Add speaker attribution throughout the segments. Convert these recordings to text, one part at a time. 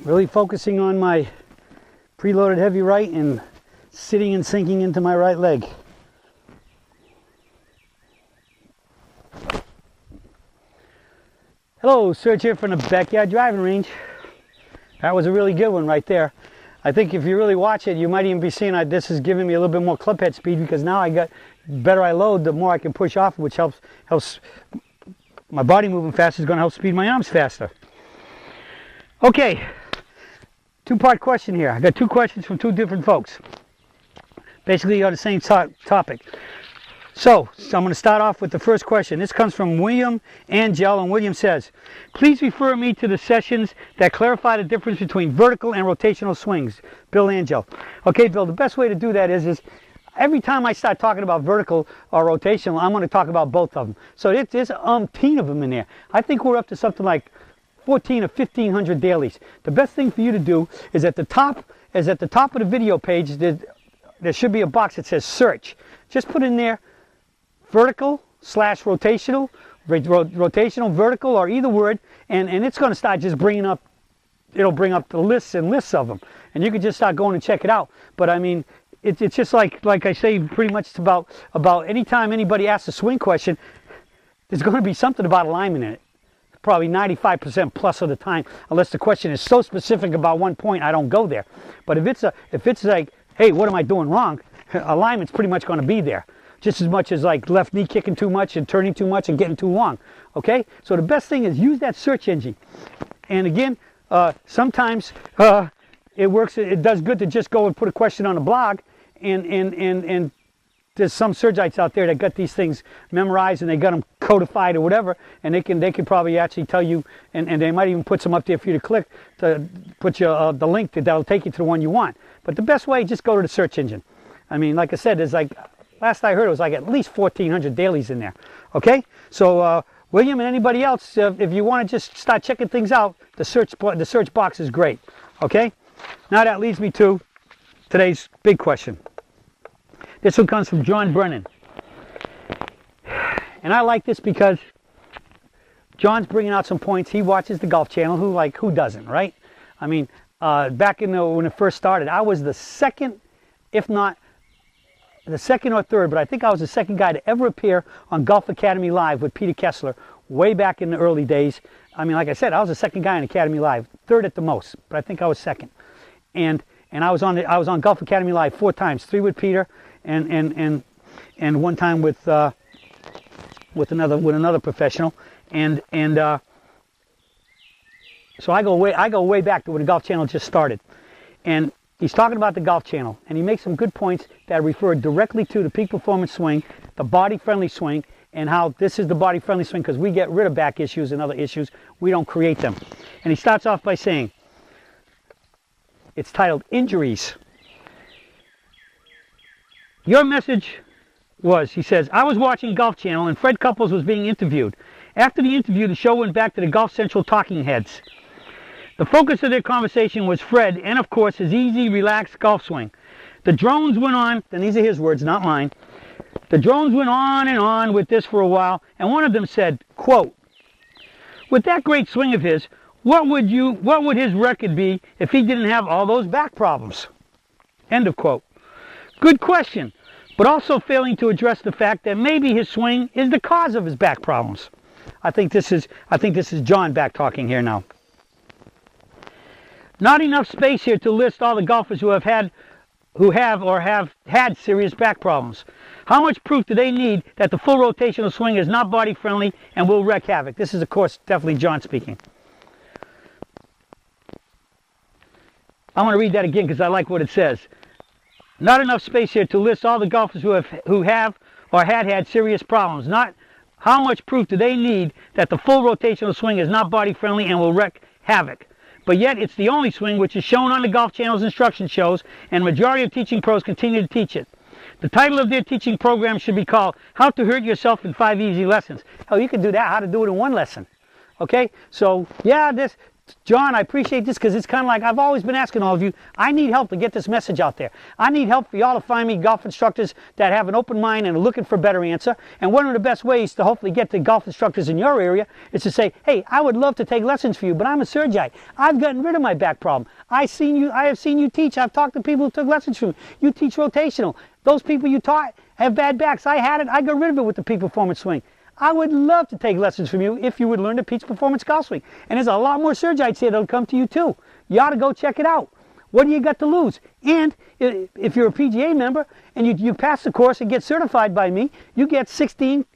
Speaker 1: Really focusing on my preloaded heavy right and sitting and sinking into my right leg. Hello, Serge here from the Backyard Driving Range. That was a really good one right there. I think if you really watch it, you might even be seeing that this is giving me a little bit more clip head speed, because now I got better I load, the more I can push off, which helps my body moving faster is going to help speed my arms faster. Okay, two-part question here. I got two questions from two different folks, basically on the same topic. So I'm going to start off with the first question. This comes from William Angel, and William says, please refer me to the sessions that clarify the difference between vertical and rotational swings. Bill Angel. Okay, Bill, the best way to do that is every time I start talking about vertical or rotational, I'm going to talk about both of them. So there's umpteen of them in there. I think we're up to something like 14 or 1,500 dailies. The best thing for you to do is at the top of the video page, there should be a box that says search. Just put in there vertical/rotational, rotational, vertical, or either word, and it's going to start just bringing up, it'll bring up the lists and lists of them, and you can just start going and check it out. But I mean, it's just like I say, pretty much it's about anytime anybody asks a swing question, there's going to be something about alignment in it. Probably 95% plus of the time, unless the question is so specific about one point, I don't go there. But if it's like, hey, what am I doing wrong? Alignment's pretty much going to be there. Just as much as like left knee kicking too much and turning too much and getting too long. Okay? So the best thing is use that search engine. And again, sometimes it works, it does good to just go and put a question on a blog, and there's some Surgites out there that got these things memorized and they got them codified or whatever, and they can probably actually tell you, and they might even put some up there for you to click to put you the link that'll take you to the one you want. But the best way, just go to the search engine. I mean, like I said, there's like, last I heard, it was like at least 1,400 dailies in there. Okay? So, William and anybody else, if you want to just start checking things out, the search box is great. Okay? Now that leads me to today's big question. This one comes from John Brennan. And I like this because John's bringing out some points. He watches the Golf Channel. Who doesn't, right? I mean, back when it first started, I was the second, if not the second or third, but I think I was the second guy to ever appear on Golf Academy Live with Peter Kessler way back in the early days. I mean, like I said, I was the second guy on Academy Live, third at the most, but I think I was second. And I was on Golf Academy Live 4 times, 3 with Peter and 1 time with another professional, and so I go way back to when the Golf Channel just started. And he's talking about the Golf Channel, and he makes some good points that refer directly to the peak performance swing, the body-friendly swing, and how this is the body-friendly swing because we get rid of back issues and other issues. We don't create them. And he starts off by saying, it's titled Injuries. Your message was, he says, I was watching Golf Channel and Fred Couples was being interviewed. After the interview, the show went back to the Golf Central talking heads. The focus of their conversation was Fred and, of course, his easy, relaxed golf swing. The drones went on, and these are his words, not mine. The drones went on and on with this for a while, and one of them said, quote, with that great swing of his, what would his record be if he didn't have all those back problems? End of quote. Good question, but also failing to address the fact that maybe his swing is the cause of his back problems. I think this is John back talking here now. Not enough space here to list all the golfers who have had serious back problems. How much proof do they need that the full rotational swing is not body friendly and will wreak havoc? This is, of course, definitely John speaking. I want to read that again because I like what it says. Not enough space here to list all the golfers who have or had serious problems. Not how much proof do they need that the full rotational swing is not body friendly and will wreak havoc. But yet it's the only swing which is shown on the Golf Channel's instruction shows, and majority of teaching pros continue to teach it. The title of their teaching program should be called How to Hurt Yourself in 5 Easy Lessons. Hell, you can do that, how to do it in 1 lesson. Okay? So, yeah, John, I appreciate this because it's kind of like I've always been asking all of you, I need help to get this message out there. I need help for y'all to find me golf instructors that have an open mind and are looking for a better answer. And one of the best ways to hopefully get the golf instructors in your area is to say, hey, I would love to take lessons for you, but I'm a surgeite. I've gotten rid of my back problem. I have seen you teach. I've talked to people who took lessons from you. You teach rotational. Those people you taught have bad backs. I had it. I got rid of it with the peak performance swing. I would love to take lessons from you if you would learn the Peak Performance Golf Swing. And there's a lot more surgites here that'll come to you too. You ought to go check it out. What do you got to lose? And if you're a PGA member and you pass the course and get certified by me, you get 16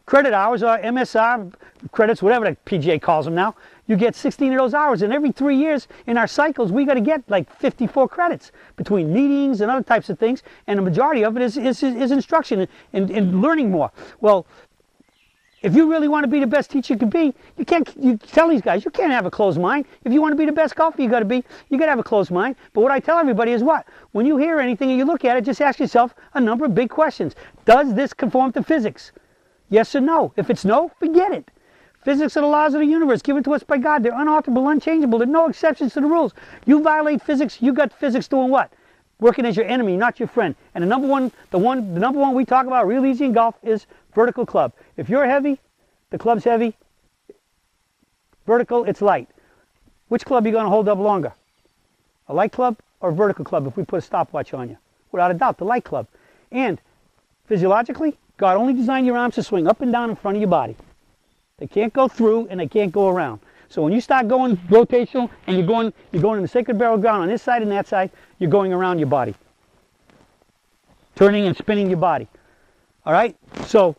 Speaker 1: credit hours or MSR credits, whatever the PGA calls them now. You get 16 of those hours. And every 3 years in our cycles, we got to get like 54 credits between meetings and other types of things. And the majority of it is instruction and learning more. Well, if you really want to be the best teacher you can be, you tell these guys, you can't have a closed mind. If you want to be the best golfer you got to have a closed mind. But what I tell everybody is what? When you hear anything and you look at it, just ask yourself a number of big questions. Does this conform to physics? Yes or no? If it's no, forget it. Physics are the laws of the universe given to us by God. They're unalterable, unchangeable. There are no exceptions to the rules. You violate physics, you got physics doing what? Working as your enemy, not your friend. And the number one we talk about real easy in golf is vertical club. If you're heavy, the club's heavy. Vertical, it's light. Which club are you going to hold up longer? A light club or a vertical club if we put a stopwatch on you? Without a doubt, the light club. And physiologically, God only designed your arms to swing up and down in front of your body. They can't go through and they can't go around. So when you start going rotational and you're going in the sacred barrel ground on this side and that side, you're going around your body. Turning and spinning your body. All right? So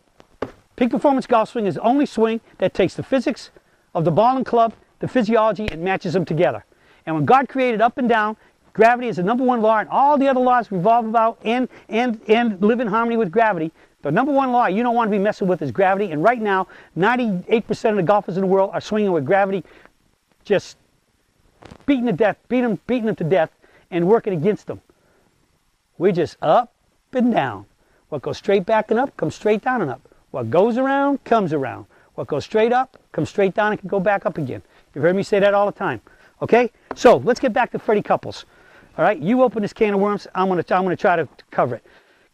Speaker 1: Peak Performance Golf Swing is the only swing that takes the physics of the ball and club, the physiology, and matches them together. And when God created up and down, gravity is the number one law, and all the other laws revolve about and live in harmony with gravity. The number one law you don't want to be messing with is gravity. And right now, 98% of the golfers in the world are swinging with gravity, just beating them to death, and working against them. We're just up and down. What goes straight back and up comes straight down and up. What goes around comes around. What goes straight up comes straight down and can go back up again. You've heard me say that all the time. Okay? So let's get back to Freddie Couples. All right? You open this can of worms. I'm gonna try to cover it.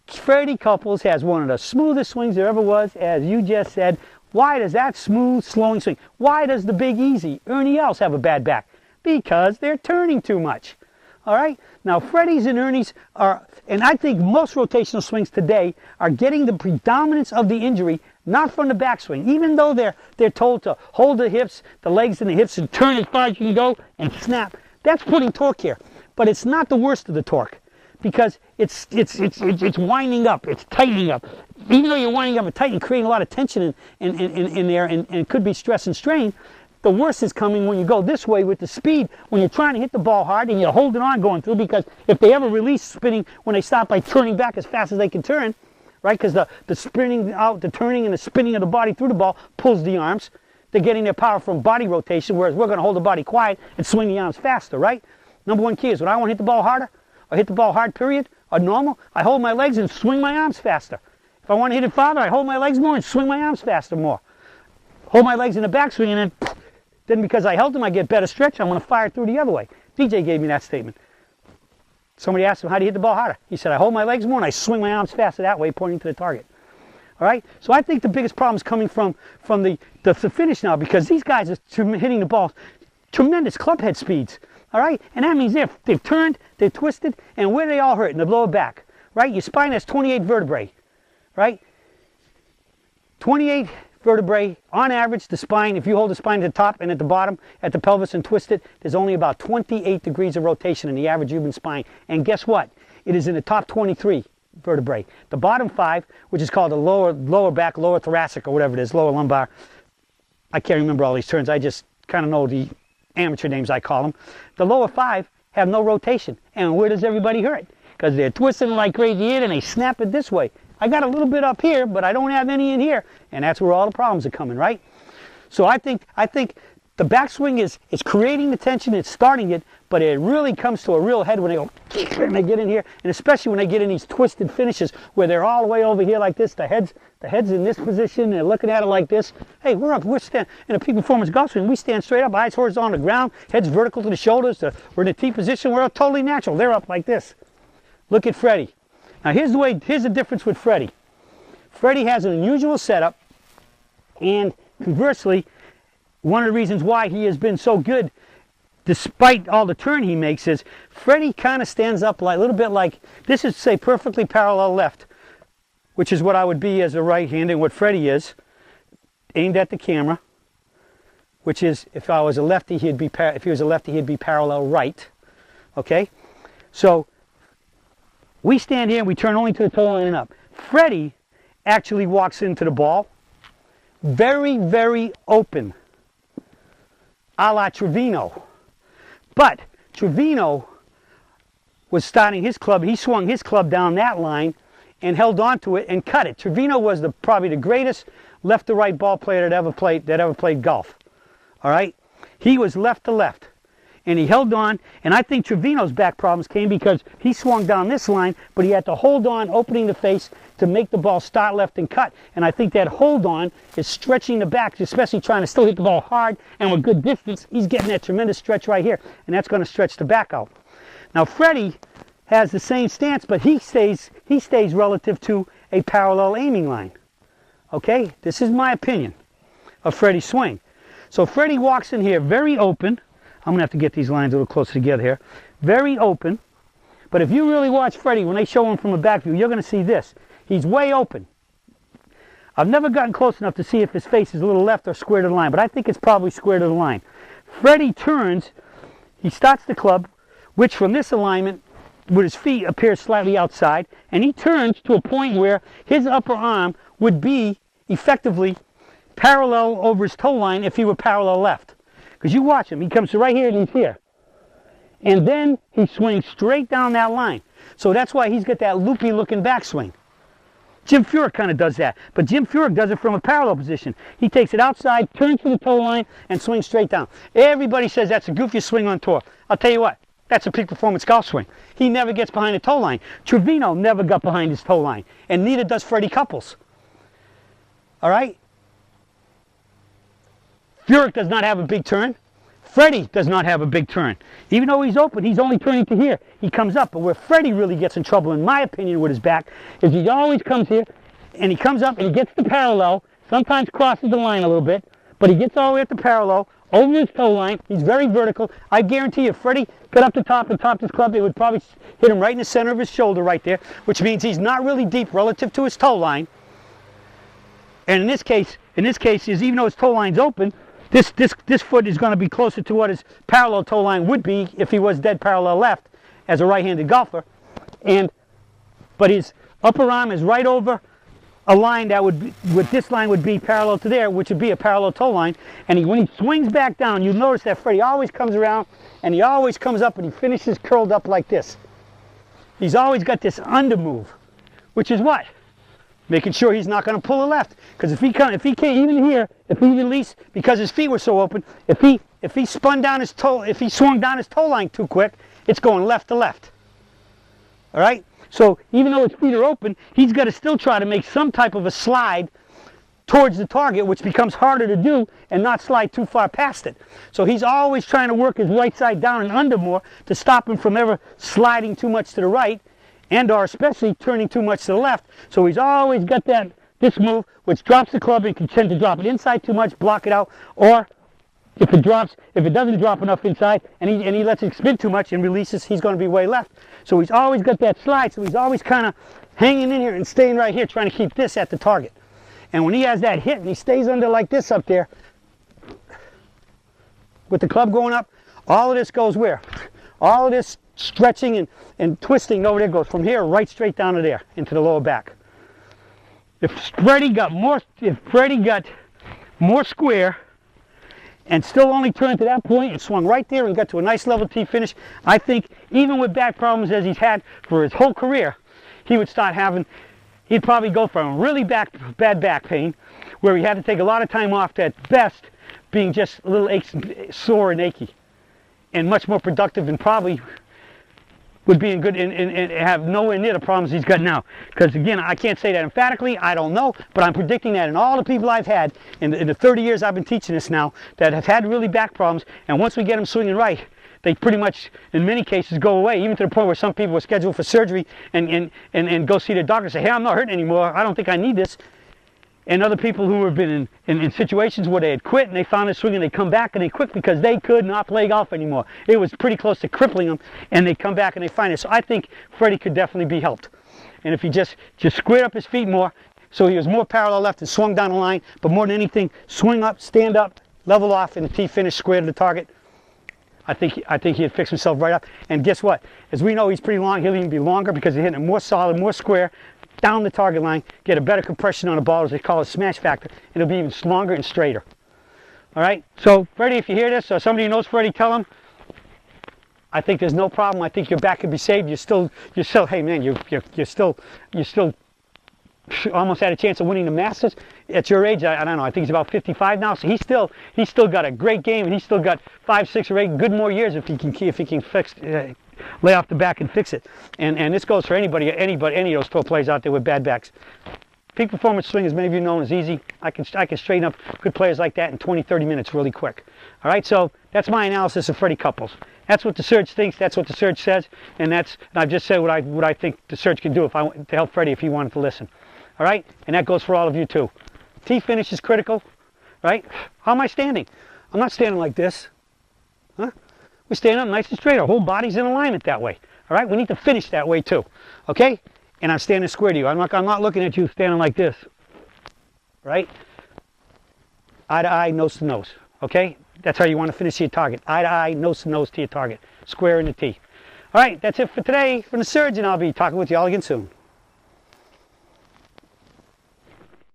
Speaker 1: Freddie Couples has one of the smoothest swings there ever was, as you just said. Why does that smooth, slowing swing? Why does the Big Easy, Ernie Els, have a bad back? Because they're turning too much. All right? Now, Freddie's and Ernie's are, and I think most rotational swings today are getting the predominance of the injury not from the backswing. Even though they're told to hold the hips, the legs and the hips, and turn as far as you can go and snap. That's putting torque here. But it's not the worst of the torque because it's winding up, it's tightening up. Even though you're winding up and tightening, creating a lot of tension in there, and it could be stress and strain, the worst is coming when you go this way with the speed, when you're trying to hit the ball hard and you're holding on going through, because if they ever release spinning when they stop by turning back as fast as they can turn, right, because the spinning out, the turning and the spinning of the body through the ball pulls the arms. They're getting their power from body rotation, whereas we're going to hold the body quiet and swing the arms faster, right? Number one key is when I want to hit the ball harder, or hit the ball hard, period, or normal, I hold my legs and swing my arms faster. If I want to hit it farther, I hold my legs more and swing my arms faster more. Hold my legs in the backswing, and then because I held them, I get better stretch. I'm going to fire through the other way. DJ gave me that statement. Somebody asked him, how do you hit the ball harder? He said, I hold my legs more and I swing my arms faster that way, pointing to the target. All right? So I think the biggest problem is coming from the finish now, because these guys are hitting the ball tremendous club head speeds. All right? And that means they've turned, they've twisted, and where they all hurt? In the lower back. Right? Your spine has 28 vertebrae. Right? 28 vertebrae, on average, the spine, if you hold the spine at the top and at the bottom, at the pelvis and twist it, there's only about 28 degrees of rotation in the average human spine. And guess what? It is in the top 23 vertebrae. The bottom 5, which is called the lower back, lower thoracic, or whatever it is, lower lumbar. I can't remember all these terms. I just kind of know the amateur names, I call them. The lower 5 have no rotation. And where does everybody hurt? Because they're twisting like crazy and they snap it this way. I got a little bit up here, but I don't have any in here, and that's where all the problems are coming, right? So I think the backswing is creating the tension, it's starting it, but it really comes to a real head when they go, and they get in here, and especially when they get in these twisted finishes where they're all the way over here like this, the head's in this position, and they're looking at it like this. Hey, we're standing in a peak performance golf swing, we stand straight up, eyes horizontal on the ground, heads vertical to the shoulders, we're in a T position, we're totally natural. They're up like this. Look at Freddie. Now here's the difference with Freddie. Freddie has an unusual setup, and conversely, one of the reasons why he has been so good despite all the turn he makes is Freddie kind of stands up like a little bit like, this is, say, perfectly parallel left, which is what I would be as a right-hander, and what Freddie is, aimed at the camera, which is, if I was a lefty, if he was a lefty, he'd be parallel right. Okay? So we stand here and we turn only to the toe line and up. Freddie actually walks into the ball very, very open, a la Trevino. But Trevino was starting his club. He swung his club down that line and held on to it and cut it. Trevino was probably the greatest left to right ball player that ever played golf. All right? He was left to left. And he held on, and I think Trevino's back problems came because he swung down this line, but he had to hold on, opening the face to make the ball start left and cut. And I think that hold on is stretching the back, especially trying to still hit the ball hard and with good distance. He's getting that tremendous stretch right here, and that's going to stretch the back out. Now Freddie has the same stance, but he stays relative to a parallel aiming line. Okay, this is my opinion of Freddie's swing. So Freddie walks in here very open. I'm going to have to get these lines a little closer together here. Very open. But if you really watch Freddie, when they show him from a back view, you're going to see this. He's way open. I've never gotten close enough to see if his face is a little left or square to the line, but I think it's probably square to the line. Freddie turns, he starts the club, which from this alignment, with his feet, appears slightly outside, and he turns to a point where his upper arm would be effectively parallel over his toe line if he were parallel left. Because you watch him, he comes to right here and he's here. And then he swings straight down that line. So that's why he's got that loopy looking backswing. Jim Furyk kind of does that. But Jim Furyk does it from a parallel position. He takes it outside, turns to the toe line, and swings straight down. Everybody says that's the goofiest swing on tour. I'll tell you what, that's a peak performance golf swing. He never gets behind the toe line. Trevino never got behind his toe line. And neither does Freddie Couples. All right? Furyk does not have a big turn. Freddie does not have a big turn. Even though he's open, he's only turning to here. He comes up. But where Freddie really gets in trouble, in my opinion, with his back, is he always comes here, and he comes up and he gets the parallel, sometimes crosses the line a little bit, but he gets all the way at the parallel, over his toe line. He's very vertical. I guarantee you, if Freddie got up the top and topped his club, it would probably hit him right in the center of his shoulder right there, which means he's not really deep relative to his toe line. And in this case, is even though his toe line's open, this foot is going to be closer to what his parallel toe line would be if he was dead parallel left as a right-handed golfer. But his upper arm is right over a line that would be, with this line would be parallel to there, which would be a parallel toe line. And when he swings back down, you notice that Freddie always comes around and he always comes up and he finishes curled up like this. He's always got this under move, which is what? Making sure he's not going to pull a left. Because if he can't even here, if he released, because his feet were so open, if he swung down his toe line too quick, it's going left to left. All right? So even though his feet are open, he's got to still try to make some type of a slide towards the target, which becomes harder to do and not slide too far past it. So he's always trying to work his right side down and under more to stop him from ever sliding too much to the right, and or especially turning too much to the left. So he's always got this move, which drops the club and can tend to drop it inside too much, block it out, or if it doesn't drop enough inside and he lets it spin too much and releases, he's going to be way left. So he's always got that slide, so he's always kind of hanging in here and staying right here, trying to keep this at the target. And when he has that hit and he stays under like this up there, with the club going up, all of this goes where? All of this stretching and twisting over there goes from here right straight down to there into the lower back. If Freddie got more square and still only turned to that point and swung right there and got to a nice level tee finish, I think even with back problems as he's had for his whole career, he'd probably go from really bad back pain, where he had to take a lot of time off at best, being just a little sore and achy, and much more productive, and probably would be in good and have nowhere near the problems he's got now. Because again, I can't say that emphatically, I don't know, but I'm predicting that in all the people I've had in the 30 years I've been teaching this now that have had really back problems, and once we get them swinging right, they pretty much, in many cases, go away, even to the point where some people are scheduled for surgery and go see their doctor and say, hey, I'm not hurting anymore, I don't think I need this. And other people who have been in situations where they had quit and they found it swinging, they come back and they quit because they could not play golf anymore. It was pretty close to crippling them, and they come back and they find it. So I think Freddie could definitely be helped. And if he just squared up his feet more, so he was more parallel left and swung down the line, but more than anything, swing up, stand up, level off, and the tee finish square to the target, I think he'd fix himself right up. And guess what? As we know, he's pretty long. He'll even be longer because he's hitting it more solid, more square, down the target line, get a better compression on the ball, as they call it, smash factor. It'll be even longer and straighter. All right? So, Freddie, if you hear this, or somebody who knows Freddie, tell him, I think there's no problem. I think your back could be saved. You're still, hey man, you're still almost had a chance of winning the Masters at your age. I don't know. I think he's about 55 now, so he's still got a great game, and he's still got 5, 6, or 8 good more years if he can fix. Lay off the back and fix it. And this goes for any of those tour players out there with bad backs. Peak performance swing, as many of you know, is easy. I can straighten up good players like that in 20, 30 minutes really quick. All right, so that's my analysis of Freddie Couples. That's what the Surge thinks. That's what the Surge says, and I've just said what I think the Surge can do to help Freddie if he wanted to listen. All right, and that goes for all of you too. Tee finish is critical, right? How am I standing? I'm not standing like this. Huh? We stand up nice and straight. Our whole body's in alignment that way. All right? We need to finish that way too. Okay? And I'm standing square to you. I'm not looking at you standing like this. Right? Eye to eye, nose to nose. Okay? That's how you want to finish your target. Eye to eye, nose to nose to your target. Square in the tee. All right, that's it for today from the Surge, and I'll be talking with you all again soon.